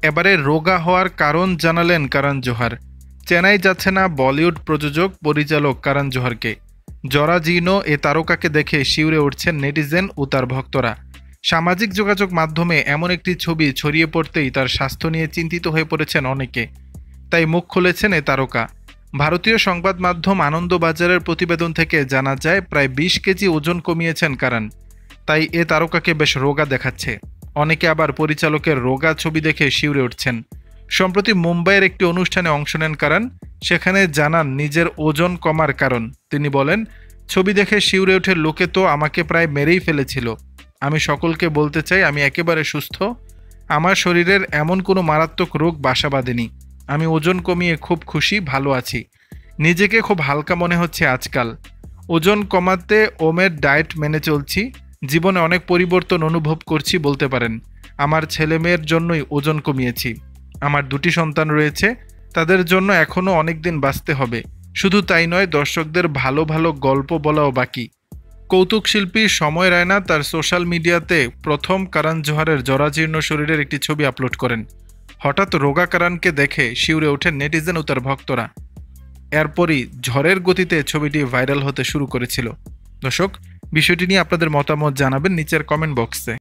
এবারে রোগা হওয়ার কারণ জানালেন করণ জোহর। চেনাই যাচ্ছে না বলিউড প্রযোজক পরিচালক করণ জোহরকে। জরাজীর্ণ এ তারকাকে দেখে শিউরে উঠছেন নেটিজেন ও তার ভক্তরা। সামাজিক যোগাযোগ মাধ্যমে এমন একটি ছবি ছড়িয়ে পড়তেই তার স্বাস্থ্য নিয়ে চিন্তিত হয়ে পড়েছেন অনেকে। তাই মুখ খুলেছেন এ তারকা। ভারতীয় সংবাদ মাধ্যম আনন্দবাজারের প্রতিবেদন থেকে জানা যায় প্রায় ২০ কেজি ওজন কমিয়েছেন করণ। তাই এ তারকাকে বেশ রোগা দেখাচ্ছে। অনেকে আবার পরিচালকের রোগা ছবি দেখে শিউরে উঠছেন। সম্প্রতি মুম্বাইয়ের একটি অনুষ্ঠানে অংশ নেন করণ। সেখানে জানান নিজের ওজন কমার কারণ। তিনি বলেন, ছবি দেখে শিউরে ওঠে লোকে তো আমাকে প্রায় মেরেই ফেলেছিল। আমি সকলকে বলতে চাই আমি একেবারে সুস্থ। আমার শরীরের এমন কোনো মারাত্মক রোগ বাসা বাঁধেনি। আমি ওজন কমিয়ে খুব খুশি, ভালো আছি। নিজেকে খুব হালকা মনে হচ্ছে আজকাল। ওজন কমাতে ওমের ডায়েট মেনে চলছি। জীবনে অনেক পরিবর্তন অনুভব করছি বলতে পারেন। আমার ছেলে মেয়ের জন্যই ওজন কমিয়েছি। আমার ২টি সন্তান রয়েছে, তাদের জন্য এখনও অনেক দিন বাঁচতে হবে। শুধু তাই নয়, দর্শকদের ভালো ভালো গল্প বলাও বাকি। কৌতুক শিল্পী সময় রায়না তার সোশ্যাল মিডিয়াতে প্রথম করণ জোহরের জরাজীর্ণ শরীরের একটি ছবি আপলোড করেন। হঠাৎ রোগা করণকে দেখে শিউরে ওঠেন নেটিজেন ও তার ভক্তরা। এরপরই ঝড়ের গতিতে ছবিটি ভাইরাল হতে শুরু করেছিল। দর্শক, বিষয়টি নিয়ে আপনাদের মতামত জানাবেন নিচের কমেন্ট বক্সে।